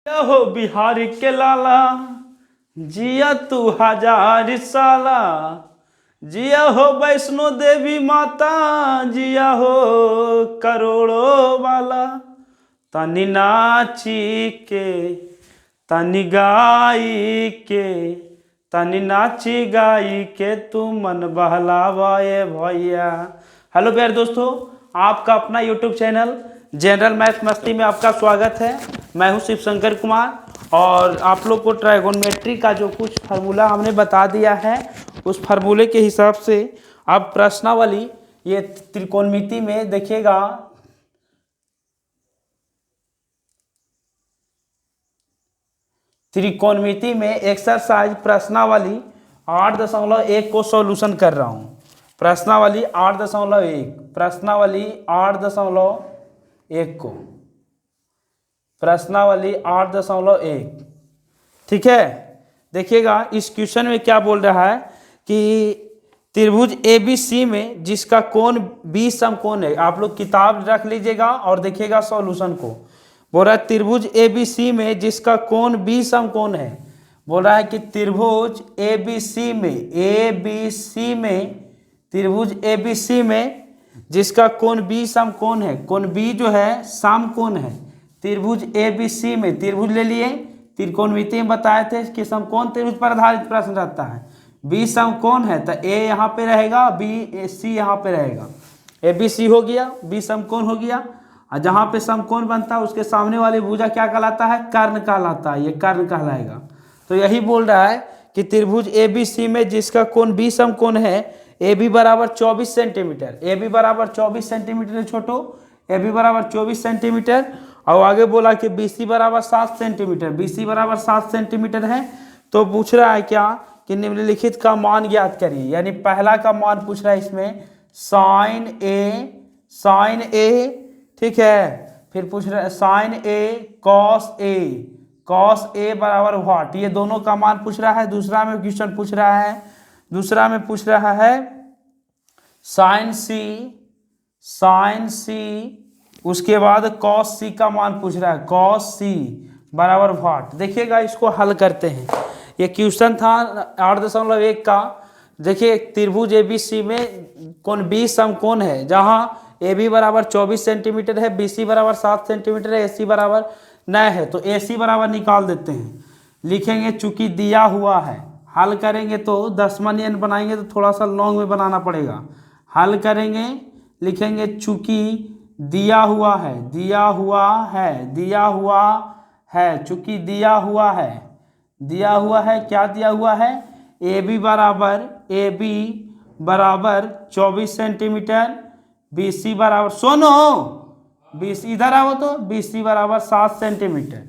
जिया हो बिहार के लाला, जिया तू हजार साला, जिया हो वैष्णो देवी माता, जिया हो करोड़ों वाला। तनी नाची के, तनी गाई के, तनी नाची गाई के तू मन बहलावाए भैया। हेलो प्यारे दोस्तों, आपका अपना यूट्यूब चैनल जनरल मैथ मस्ती में आपका स्वागत है। मैं हूं शिव शंकर कुमार और आप लोग को ट्राइगोनोमेट्री का जो कुछ फार्मूला हमने बता दिया है, उस फार्मूले के हिसाब से आप प्रश्नावली ये त्रिकोणमिति में देखिएगा। त्रिकोणमिति में एक्सरसाइज प्रश्नावली 8.1 को सॉल्यूशन कर रहा हूं। प्रश्नावली 8.1, प्रश्नावली 8.1 को, प्रश्नावली 8.1, ठीक है। देखिएगा इस क्वेश्चन में क्या बोल रहा है कि त्रिभुज ABC में जिसका कोण B समकोण है। आप लोग किताब रख लीजिएगा और देखिएगा सॉल्यूशन को। बोल रहा है त्रिभुज ABC में जिसका कोण B समकोण है। बोल रहा है कि त्रिभुज ABC में त्रिभुज ABC में जिसका कोण B समकोण है। कोण B जो है समकोण है। त्रिभुज ABC में, त्रिभुज ले लिए, त्रिकोणमिति में बताए थे कि समकोण त्रिभुज पर आधारित प्रश्न रहता है। B समकोण है तो A यहाँ पे रहेगा, BC यहाँ पे रहेगा। ABC हो गया, B समकोण हो गया। और जहाँ पे समकोण बनता है उसके सामने वाली भुजा क्या कहलाता है? कर्ण कहलाता है। ये कर्ण कहलाएगा। तो यही बोल रहा है कि त्रिभुज ABC में जिसका कोण B समकोण है, AB बराबर 24 सेंटीमीटर, AB बराबर 24 सेंटीमीटर है छोटो, AB बराबर 24 सेंटीमीटर। और आगे बोला कि BC बराबर 7 सेंटीमीटर, BC बराबर 7 सेंटीमीटर है। तो पूछ रहा है क्या कि निम्नलिखित का मान ज्ञात करिए। यानी पहला का मान पूछ रहा है इसमें साइन ए, ठीक है। फिर पूछ रहा है साइन ए कॉस ए बराबर व्हाट, ये दोनों का मान पूछ रहा है। दूसरा में क्वेश्चन पूछ रहा है, दूसरा में पूछ रहा है साइन सी, उसके बाद कॉस सी का मान पूछ रहा है, कॉस सी बराबर व्हाट। देखिएगा इसको हल करते हैं। ये क्वेश्चन था 8.1 का। देखिए त्रिभुज ABC में कोण B समकोण है, जहाँ AB बराबर 24 सेंटीमीटर है, BC बराबर 7 सेंटीमीटर है, AC बराबर 9 है। तो AC बराबर निकाल देते हैं। लिखेंगे चूंकि दिया हुआ है, हल करेंगे तो 10वां नियम बनाएंगे तो थोड़ा सा लॉन्ग में बनाना पड़ेगा। हल करेंगे, लिखेंगे चूंकि दिया हुआ है, चूंकि दिया हुआ है, क्या दिया हुआ है? AB बराबर 24 सेंटीमीटर, BC बराबर, सुनो, BC इधर आओ तो, BC बराबर 7 सेंटीमीटर,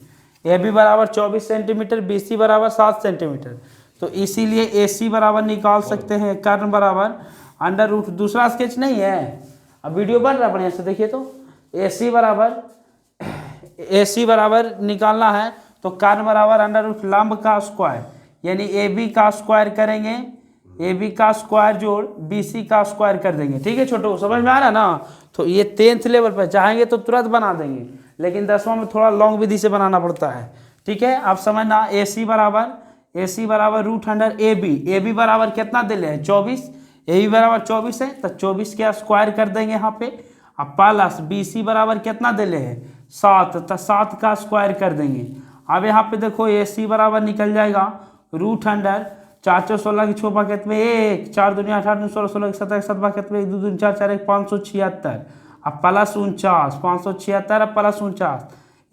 AB बराबर 24 सेंटीमीटर, BC बराबर 7 सेंटीमीटर। तो इसीलिए AC बराबर निकाल सकते हैं, कर्ण बराबर अंडर रूट। दूसरा स्केच नहीं है, अब वीडियो बन रहा है बढ़िया से देखिए। तो AC बराबर निकालना है तो कर्ण बराबर अंडर रूट लंब का स्क्वायर, यानी AB का स्क्वायर करेंगे, AB का स्क्वायर जोड़ BC का स्क्वायर कर देंगे। ठीक है छोटो, समझ में आ रहा है ना? तो ये 10th लेवल पर चाहेंगे तो तुरंत बना देंगे, लेकिन 10वां में थोड़ा लॉन्ग विधि से बनाना पड़ता है। ठीक है, आप समझना। AC बराबर रूट अंडर AB बराबर कितना दिले है? 24। AB बराबर 24 है तो 24 के स्क्वायर कर देंगे यहाँ पे। अब प्लस BC बराबर कितना दिले है? 7, तो 7 का स्क्वायर कर देंगे। अब यहाँ पे देखो AC बराबर निकल जाएगा रूट अंडर 416 की 6 बाकेट में 1, 4 दूनी 8, 8 16 16 7 7 बाकेट में 1 2 दूनी 4 4 1 576। अब प्लस 49, 576 अब प्लस 49।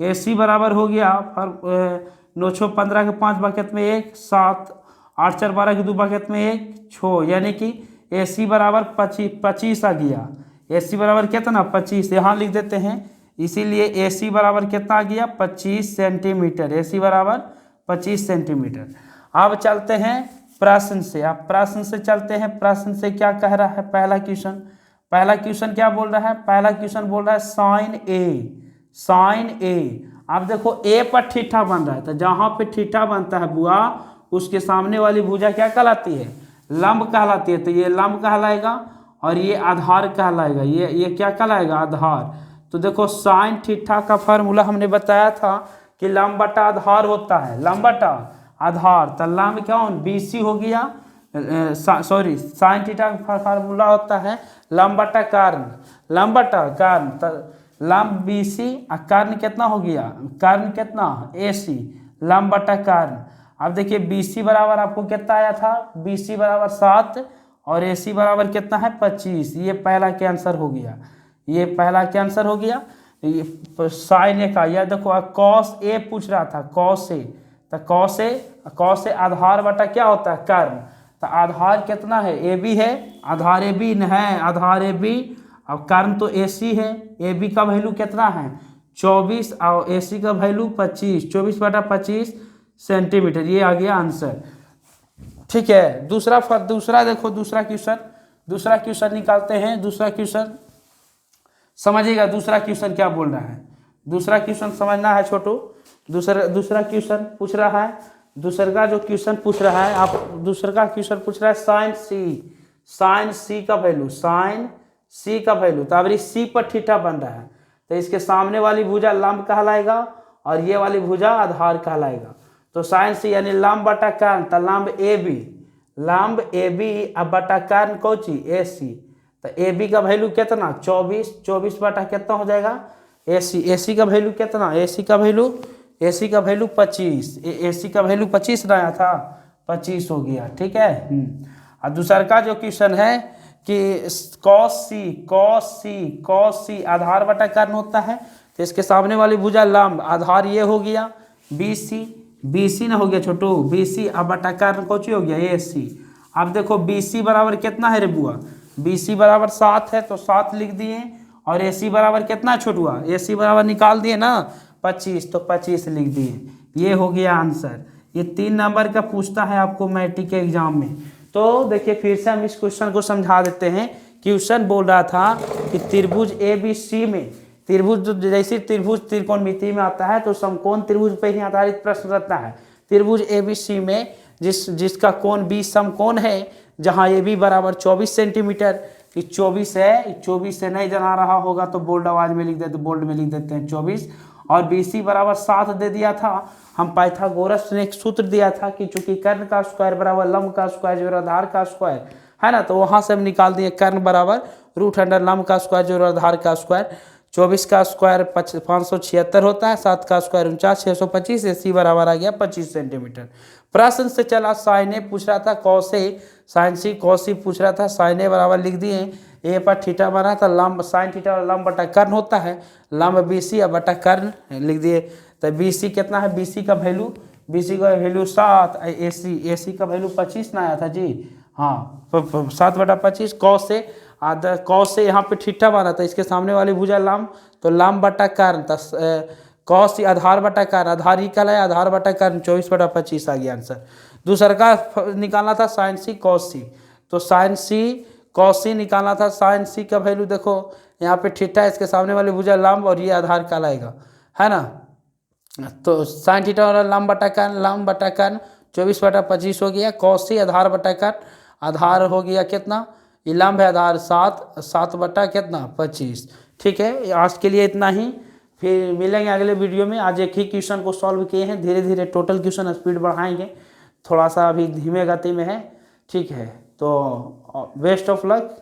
AC बराबर हो गया 9 6 15 के 5 बाकेट में 1, 7 8 4 12 की 2 बाकेट में 1 6, यानी कि AC बराबर 25 आ गया। AC बराबर कितना? 25, यहाँ लिख देते हैं। इसीलिए AC बराबर कितना आ गया? 25 सेंटीमीटर। AC बराबर 25 सेंटीमीटर। अब चलते हैं प्रश्न से। अब प्रश्न से चलते हैं। प्रश्न से क्या कह रहा है? पहला क्वेश्चन क्या बोल रहा है? पहला क्वेश्चन बोल रहा है साइन ए। अब देखो A पर थीटा बन रहा है, तो जहाँ पे थीटा बनता है बुआ, उसके सामने वाली भुजा क्या कहलाती है? लंब कहलाती है। तो ये लंब कहलाएगा और ये आधार कहलाएगा। ये क्या कहलाएगा? आधार। तो देखो साइन थीटा का फार्मूला हमने बताया था कि लंब बटा आधार होता है, लंब बटा आधार, तो लंब क्या बी सी हो गया, सॉरी साइन थीटा का फार्मूला होता है लंब बटा कर्ण, लंब बटा कर्ण, तो लंब बी सी और कर्ण कितना हो गया, कर्ण कितना ए सी, लंब बटा कर्ण। अब देखिए बी सी बराबर आपको कितना आया था, बी सी बराबर 7 और ए सी बराबर कितना है 25। ये पहला के आंसर हो गया, ये पहला के आंसर हो गया। साइन ए का यह देखो कॉस ए पूछ रहा था, कॉस ए, तो कॉस ए आधार बटा क्या होता है कर्ण, तो आधार कितना है ए बी है, आधार ए बी है, आधार ए बी, अब कर्ण तो ए सी है, ए बी का वैल्यू कितना है 24 और ए सी का वैल्यू 25, 24 बटा 25 सेंटीमीटर, ये आ गया आंसर। ठीक है, दूसरा देखो, दूसरा क्वेश्चन निकालते हैं। दूसरा क्वेश्चन समझिएगा, दूसरा क्वेश्चन क्या बोल रहा है, दूसरा क्वेश्चन समझना है छोटू। दूसरा क्वेश्चन पूछ रहा है, दूसरा का जो क्वेश्चन पूछ रहा है आप, दूसरा का क्वेश्चन पूछ रहा है साइन सी का वैल्यू, साइन सी का वैल्यू, तो अब सी पर थीटा बन रहा है, तो इसके सामने वाली भुजा लंब कहलाएगा और ये वाली भुजा आधार कहलाएगा। तो साइन सी यानी लंब बटा कर्ण, तो लंब ए बी अब बटा कर्ण कौची ए सी, तो ए बी का वैल्यू कितना 24 बटा कितना हो जाएगा ए सी का वैल्यू कितना, ए सी का वैल्यू 25, ए सी का वैल्यू 25 आया था, 25 हो गया। ठीक है। और दूसरा का जो क्वेश्चन है कि कॉस सी आधार बटा कर्ण होता है, तो इसके सामने वाली भुजा लंब, आधार ये हो गया बी सी ना हो गया छोटू, बी सी अब बटा कर्ण कौची हो गया ए सी। अब देखो बी सी बराबर कितना है रे बुआ, बी सी बराबर 7 है, तो 7 लिख दिए, और ए सी बराबर कितना छुटुआ, ए सी बराबर निकाल दिए ना 25, तो 25 लिख दिए, ये हो गया आंसर। ये 3 नंबर का पूछता है आपको मैट्रिक के एग्जाम में। तो देखिए फिर से हम इस क्वेश्चन को समझा देते हैं। क्वेश्चन बोल रहा था कि त्रिभुज ए बी सी में, त्रिभुज जैसे त्रिभुज त्रिकोणमिति में आता है तो समकोण त्रिभुज पर ही आधारित प्रश्न रहता है। त्रिभुज ए बी सी में जिसका कोण बी समकोण है, जहाँ ए बी बराबर 24 सेंटीमीटर, 24 है, 24 से नहीं जना रहा होगा तो बोल्ड आवाज में लिख देते, बोल्ड में लिख देते हैं 24, और बी सी बराबर 7 दे दिया था। हम पाइथागोरस ने एक सूत्र दिया था कि चूंकि कर्ण का स्क्वायर बराबर लंब का स्क्वायर जो आधार का स्क्वायर है ना, तो वहां से हम निकाल दिए कर्ण बराबर √अंडर लंब का स्क्वायर जो आधार का स्क्वायर। 24 का स्क्वायर 576 होता है, 7 का स्क्वायर 49, 625, ए सी बराबर आ गया 25 सेंटीमीटर। प्रश्न से चला साइन ए पूछ रहा था, साइन सी कॉस सी पूछ रहा था, साइन ए बराबर लिख दिए, ए पर थीटा बना था, लंब साइन थीटा और लंब बटा कर्ण होता है, लंब बी सी और बटा कर्ण लिख दिए। तो बी सी कितना है, बी सी का वैल्यू 7, ए सी का वैल्यू 25 ना आया था जी, हाँ 7 बटा 25, कॉस से यहाँ पे थीटा बना था, इसके सामने वाली भुजा लंब, तो लंब बटा कर्ण, कॉस सी आधार बटा कर्ण, आधार ही कहलाया, आधार बटा कर्ण 24 बटा 25 आ गया आंसर। दूसरा का निकालना था साइन सी कॉस सी, तो साइन सी कॉस सी निकालना था, साइन सी का वैल्यू देखो यहाँ पे थीटा, इसके सामने वाली भुजा लंब और ये आधार कहलाएगा, है ना। तो साइन थीटा और लंब बटा कर्ण 24 बटा 25 हो गया, कॉस सी आधार बटा कर्ण, आधार हो गया कितना, ये लंब है आधार 7 बटा कितना 25। ठीक है, आज के लिए इतना ही, फिर मिलेंगे अगले वीडियो में। आज एक ही क्वेश्चन को सॉल्व किए हैं, धीरे धीरे टोटल क्वेश्चन स्पीड बढ़ाएंगे, थोड़ा सा अभी धीमे गति में है। ठीक है, तो बेस्ट ऑफ लक।